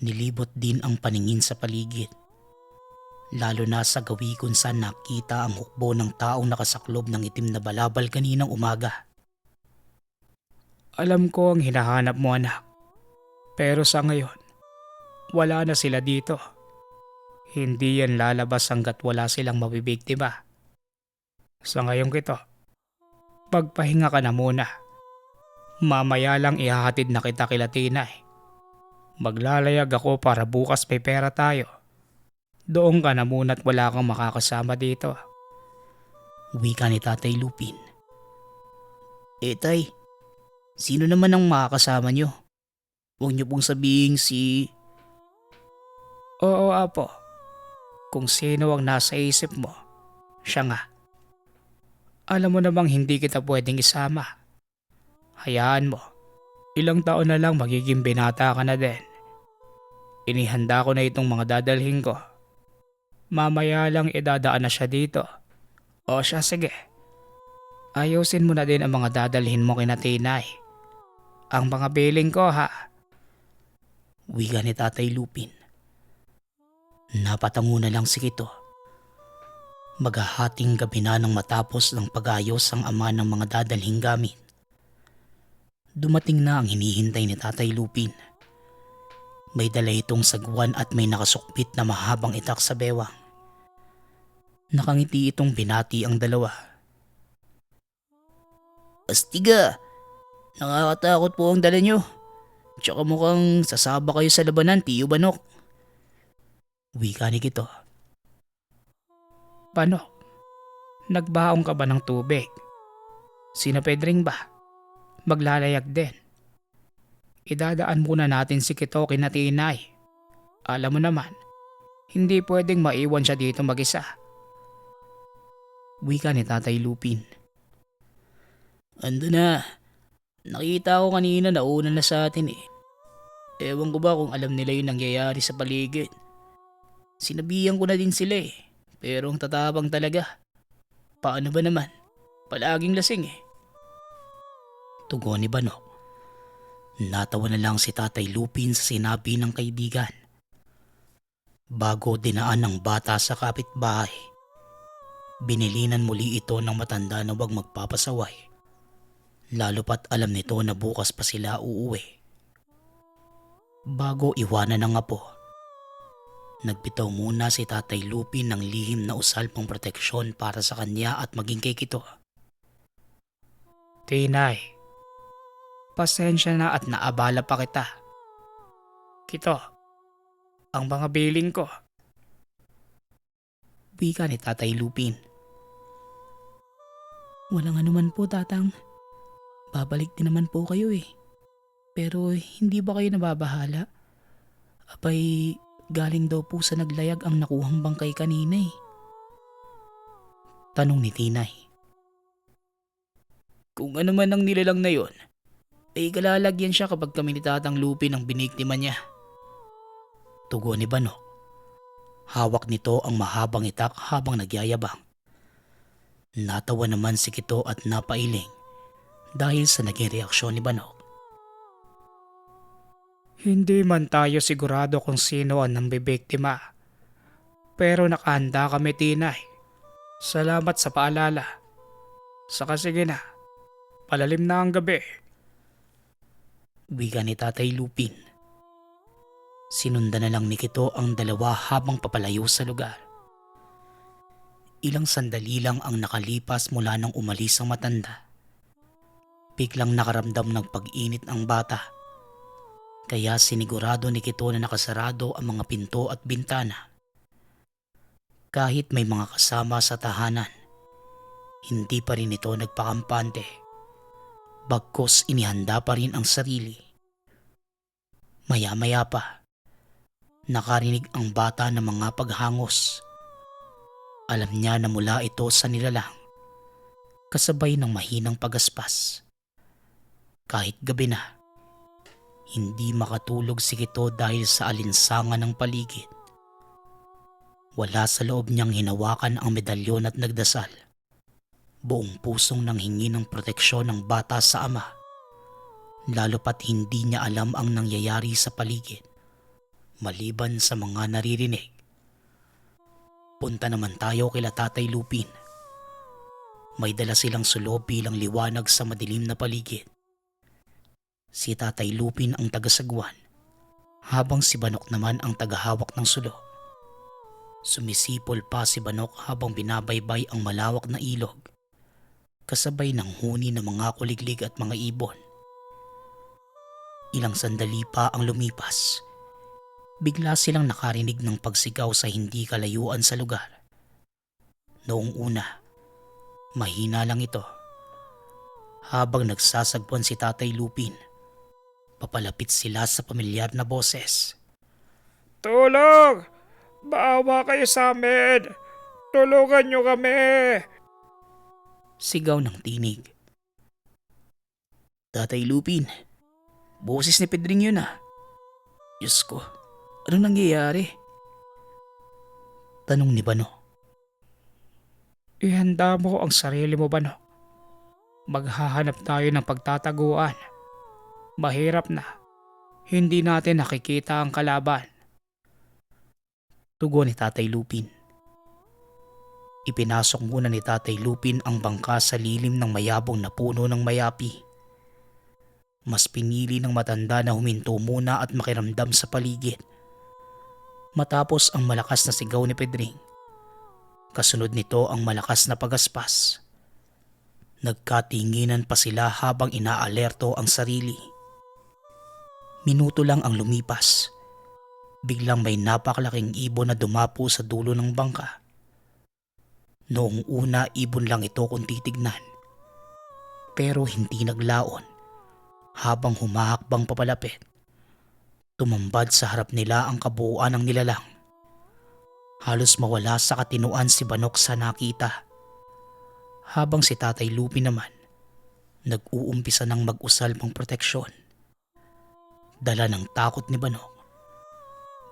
Nilibot din ang paningin sa paligid. Lalo na sa gawi kung saan nakita ang hukbo ng taong nakasaklob ng itim na balabal kaninang umaga. Alam ko ang hinahanap mo, anak. Pero sa ngayon, Wala na sila dito. Hindi yan lalabas hanggat wala silang mabibiktima. Sa ngayong kito, pagpahinga ka na muna. Mamaya lang ihahatid na kita kila Tinay. Maglalayag ako para bukas may pera tayo. Doon ka na muna at wala kang makakasama dito. Wika ni Tatay Lupin. Tay, sino naman ang makakasama nyo? Huwag nyo pong sabihin si... Oo, Apo. Kung sino ang nasa isip mo, siya nga. Alam mo namang hindi kita pwedeng isama. Hayaan mo, ilang taon na lang magiging binata ka na din. Inihanda ko na itong mga dadalhin ko. Mamaya lang idadaan na siya dito. O siya, sige. Ayusin mo na din ang mga dadalhin mo kina Tinay. Ang mga billing ko, ha? Wika ni Tatay Lupin. Napatango na lang si Kito. Maghahating gabi na nang matapos ng pag-ayos ang ama ng mga dadalhing gamit. Dumating na ang hinihintay ni Tatay Lupin. May dala itong sagwan at may nakasukbit na mahabang itak sa bewang. Nakangiti itong binati ang dalawa. Astiga, nakakatakot po ang dala nyo. Tsaka mukhang sasaba kayo sa labanan, Tiyo Banok. Wika ni Kito. Banok, nagbaong ka ba ng tubig? Sina Pedring ba? Maglalayag din. Idadaan muna natin si Kito kina Tinay. Alam mo naman, hindi pwedeng maiwan siya dito mag-isa. Wika ni Tatay Lupin. Ando na. Nakita ko kanina na una na sa atin eh. Ewan ko ba kung alam nila yung nangyayari sa paligid. Sinabihan ko na din sila eh. Pero ang tatabang talaga. Paano ba naman? Palaging lasing eh. Tugon ni Banok. Natawa na lang si Tatay Lupin sa sinabi ng kaibigan. Bago dinaan ng bata sa kapitbahay, binilinan muli ito ng matanda na huwag magpapasaway. Lalo pat alam nito na bukas pa sila uuwi. Bago iwanan ng apo, nagbitaw muna si Tatay Lupin ng lihim na usal pang proteksyon para sa kanya at maging kay Kito. Tinay, pasensya na at naabala pa kita. Kito, ang mga billing ko. Wika ni Tatay Lupin. Walang anuman po, Tatang. Babalik din naman po kayo eh. Pero hindi ba kayo nababahala? Abay, galing daw po sa naglayag ang nakuhang bangkay kanina eh. Tanong ni Tinay. Kung ano man ang nilalang na yon, ay kalalagyan siya kapag kami ni Tatang Lupin ang biniktima niya. Tugon ni Banok. Hawak nito ang mahabang itak habang nagyayabang. Natawa naman si Kito at napailing dahil sa naging reaksyon ni Banok. Hindi man tayo sigurado kung sino ang nambibiktima. Pero nakahanda kami, Tinay. Salamat sa paalala. Saka sige na, palalim na ang gabi. Wika ni Tatay Lupin. Sinundan na lang ni Kito ang dalawa habang papalayo sa lugar. Ilang sandali lang ang nakalipas mula nang umalis ang matanda. Biglang nakaramdam ng pag-init ang bata. Kaya sinigurado ni Kito na nakasarado ang mga pinto at bintana. Kahit may mga kasama sa tahanan, hindi pa rin ito nagpakampante. Bagkus inihanda pa rin ang sarili. Maya-maya pa, nakarinig ang bata ng mga paghangos. Alam niya na mula ito sa nilalang, kasabay ng mahinang pagaspas. Kahit gabi na, hindi makatulog si Kito dahil sa alinsangan ng paligid. Wala sa loob niyang hinawakan ang medalyon at nagdasal. Buong pusong nanghingi ng proteksyon ng bata sa ama. Lalo pat hindi niya alam ang nangyayari sa paligid, maliban sa mga naririnig. Punta naman tayo kila Tatay Lupin. May dala silang sulo bilang liwanag sa madilim na paligid. Si Tatay Lupin ang tagasagwan habang si Banok naman ang tagahawak ng sulo. Sumisipol pa si Banok habang binabaybay ang malawak na ilog, kasabay ng huni ng mga kuliglig at mga ibon. Ilang sandali pa ang lumipas. Bigla silang nakarinig ng pagsigaw sa hindi kalayuan sa lugar. Noong una, mahina lang ito. Habang nagsasagpuan si Tatay Lupin, papalapit sila sa pamilyar na boses. Tulong! Maawa kayo sa amin! Tulungan nyo kami! Sigaw ng tinig. Tatay Lupin, boses ni Pedring yun ah. Diyos ko, anong nangyayari? Tanong ni Bano. Ihanda mo ang sarili mo, Bano. Maghahanap tayo ng pagtataguan. Mahirap na. Hindi natin nakikita ang kalaban. Tugon ni Tatay Lupin. Ipinasok muna ni Tatay Lupin ang bangka sa lilim ng mayabong na puno ng mayapi. Mas pinili ng matanda na huminto muna at makiramdam sa paligid. Matapos ang malakas na sigaw ni Pedring, kasunod nito ang malakas na pagaspas. Nagkatinginan pa sila habang inaalerto ang sarili. Minuto lang ang lumipas. Biglang may napakalaking ibon na dumapo sa dulo ng bangka. Noong una, ibon lang ito kung titignan. Pero hindi naglaon. Habang humahakbang papalapit, tumambad sa harap nila ang kabuuan ng nilalang. Halos mawala sa katinuan si Banok sa nakita. Habang si Tatay Lupin naman, nag-uumpisa ng mag-usal pang proteksyon. Dala ng takot ni Banok,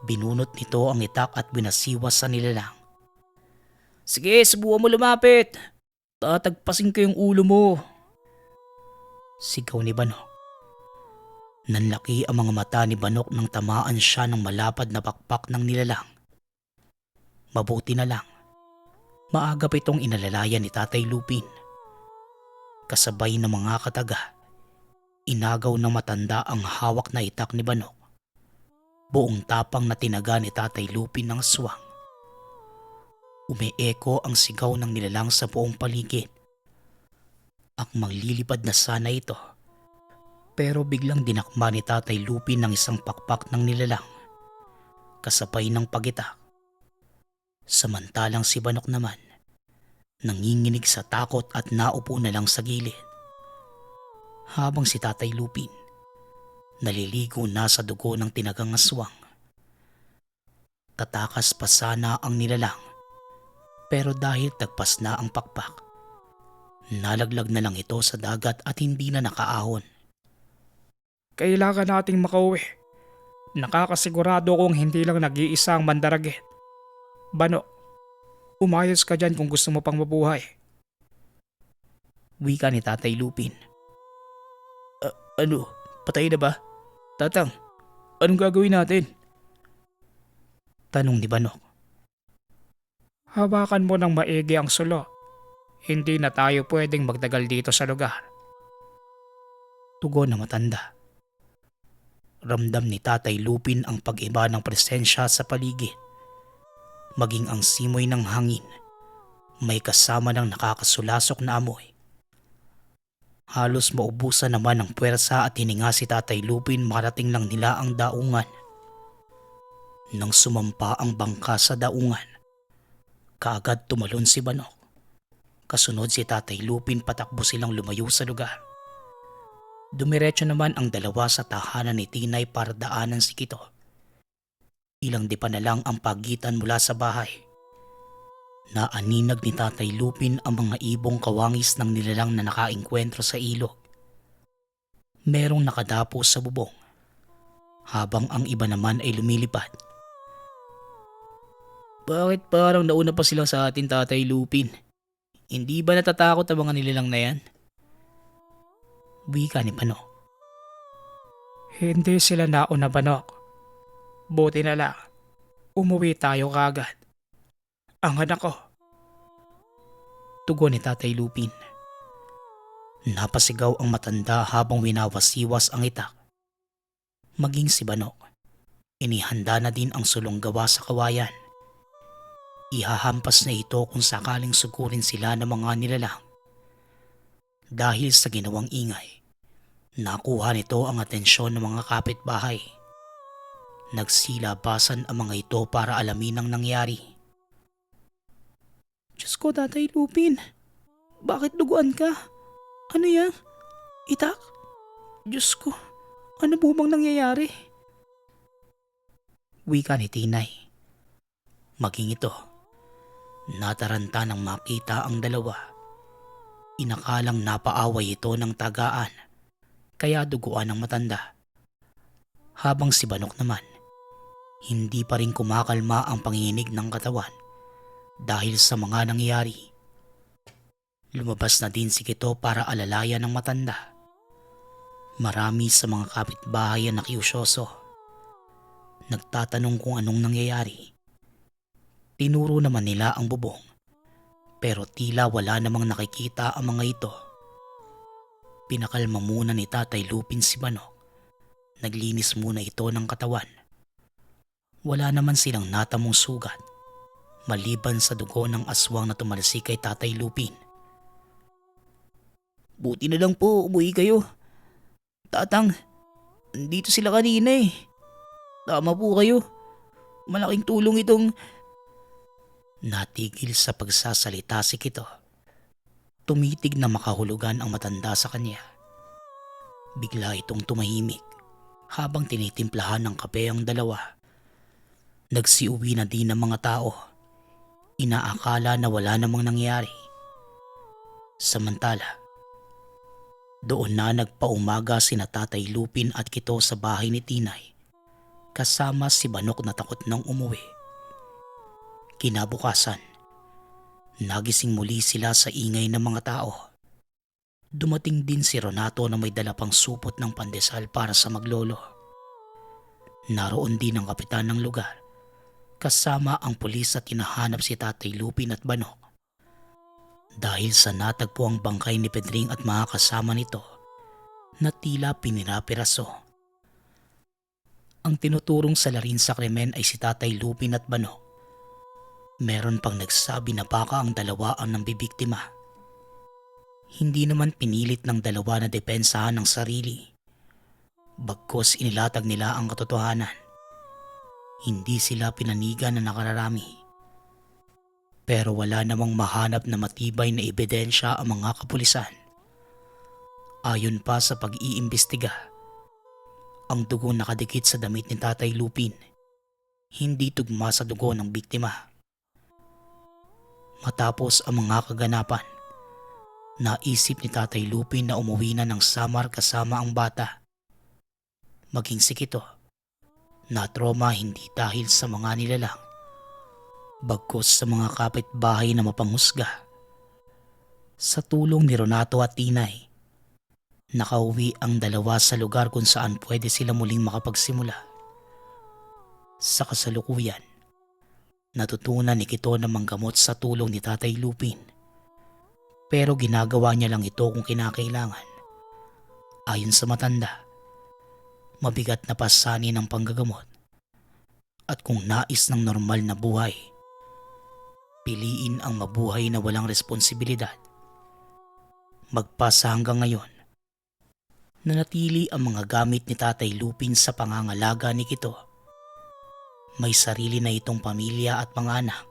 binunot nito ang itak at binasiwas sa nilalang. Sige, subukan mo lumapit. Tatagpasin ko yung ulo mo. Sigaw ni Banok. Nanlaki ang mga mata ni Banok nang tamaan siya ng malapad na pakpak ng nilalang. Mabuti na lang, maaga pa itong inalalayan ni Tatay Lupin. Kasabay ng mga kataga, inagaw ng matanda ang hawak na itak ni Banok. Buong tapang na tinaga ni Tatay Lupin ng aswang. Umeeko ang sigaw ng nilalang sa buong paligid. Akmang lilipad na sana ito, pero biglang dinakma ni Tatay Lupin ng isang pakpak ng nilalang, kasabay ng pagitak. Samantalang si Banok naman, nanginginig sa takot at naupo na lang sa gilid. Habang si Tatay Lupin, naliligo na sa dugo ng tinagang aswang. Tatakas pa sana ang nilalang, pero dahil tagpas na ang pakpak, nalaglag na lang ito sa dagat at hindi na nakaahon. Kailangan nating makauwi. Nakakasigurado kong hindi lang nag-iisa ang mandaragit. Bano, umayos ka dyan kung gusto mo pang mabuhay. Wika ni Tatay Lupin. Ano? Patay na ba? Tatang, anong gagawin natin? Tanong ni Banok. Hawakan mo ng maigi ang sulo. Hindi na tayo pwedeng magtagal dito sa lugar. Tugon na matanda. Ramdam ni Tatay Lupin ang pag-iba ng presensya sa paligid. Maging ang simoy ng hangin, may kasama ng nakakasulasok na amoy. Halos maubusan naman ng puwersa at hininga si Tatay Lupin marating lang nila ang daungan. Nang sumampa ang bangka sa daungan, kaagad tumalon si Banok. Kasunod si Tatay Lupin, patakbo silang lumayo sa lugar. Dumiretso naman ang dalawa sa tahanan ni Tinay para daanan si Kito. Ilang dipa na lang ang pagitan mula sa bahay. Naaninag ni Tatay Lupin ang mga ibong kawangis ng nilalang na nakaengkwentro sa ilog. Merong nakadapo sa bubong, habang ang iba naman ay lumilipad. Bakit parang nauna pa sila sa atin, Tatay Lupin? Hindi ba natatakot ang mga nilalang na yan? Wika ni Banok. Hindi sila nauna, Banok. Buti na lang, umuwi tayo kagad. Ang anak ko. Tugon ni Tatay Lupin. Napasigaw ang matanda habang winawasiwas ang itak. Maging si Banok. Inihanda na din ang sulong gawa sa kawayan. Ihahampas na ito kung sakaling sugurin sila ng mga nilalang. Dahil sa ginawang ingay, nakuha nito ang atensyon ng mga kapitbahay. Nagsilabasan ang mga ito para alamin ang nangyari. Diyos ko, Tatay Lupin. Bakit duguan ka? Ano yan? Itak? Diyos ko, ano po bang nangyayari? Wika ni Tinay. Maging ito, nataranta nang makita ang dalawa. Inakalang napaaway ito ng tagaan, kaya duguan ang matanda. Habang si Banok naman, hindi pa rin kumakalma ang panginginig ng katawan dahil sa mga nangyayari. Lumabas na din si Kito para alalayan ng matanda. Marami sa mga kapitbahay ang nakiusyoso. Nagtatanong kung anong nangyayari. Tinuro naman nila ang bubong, pero tila wala namang nakikita ang mga ito. Pinakalma muna ni Tatay Lupin si Banok. Naglinis muna ito ng katawan. Wala naman silang natamong sugat, maliban sa dugo ng aswang na tumalsik kay Tatay Lupin. Buti na lang po umuwi kayo. Tatang, dito sila kanina eh. Tama po kayo. Malaking tulong itong... Natigil sa pagsasalita si Kito. Tumitig na makahulugan ang matanda sa kanya. Bigla itong tumahimik habang tinitimplahan ng kape ang dalawa. Nagsiuwi na din ang mga tao. Inaakala na wala namang nangyari. Samantala, doon na nagpaumaga sina Tatay Lupin at Kito sa bahay ni Tinay, kasama si Banok na takot nang umuwi. Kinabukasan, nagising muli sila sa ingay ng mga tao. Dumating din si Renato na may dala pang supot ng pandesal para sa maglolo. Naroon din ang kapitan ng lugar, kasama ang pulis at hinahanap si Tatay Lupin at Banok. Dahil sa natagpo ang bangkay ni Pedring at mga kasama nito na tila pinirapiraso. Ang tinuturong salarin sa krimen ay si Tatay Lupin at Banok. Meron pang nagsabi na baka ang dalawa ang nambibiktima. Hindi naman pinilit ng dalawa na depensahan ang sarili. Bagkus inilatag nila ang katotohanan. Hindi sila pinanigan na nakararami. Pero wala namang mahanap na matibay na ebidensya ang mga kapulisan. Ayon pa sa pag-iimbestiga, ang dugo nakadikit sa damit ni Tatay Lupin, hindi tugma sa dugo ng biktima. Matapos ang mga kaganapan, naisip ni Tatay Lupin na umuwi na ng Samar kasama ang bata. Maging si Kito, na-trauma hindi dahil sa mga nilalang, bagkus sa mga kapitbahay na mapanghusga. Sa tulong ni Renato at Tinay, nakauwi ang dalawa sa lugar kung saan pwede sila muling makapagsimula. Sa kasalukuyan, natutunan ni Kito na manggamot sa tulong ni Tatay Lupin. Pero ginagawa niya lang ito kung kinakailangan. Ayon sa matanda, mabigat na pasanin ang panggagamot. At kung nais ng normal na buhay, piliin ang mabuhay na walang responsibilidad. Magpasa hanggang ngayon, nanatili ang mga gamit ni Tatay Lupin sa pangangalaga ni Kito. May sarili na itong pamilya at mga anak.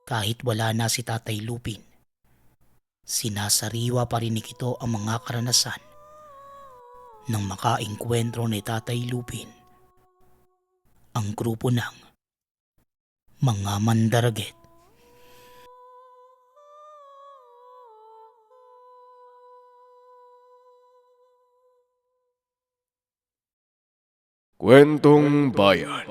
Kahit wala na si Tatay Lupin, sinasariwa pa rin ni Kito ang mga karanasan nang makaengkwentro ni Tatay Lupin ang grupo ng mga mandaraget. Kwentong Bayan.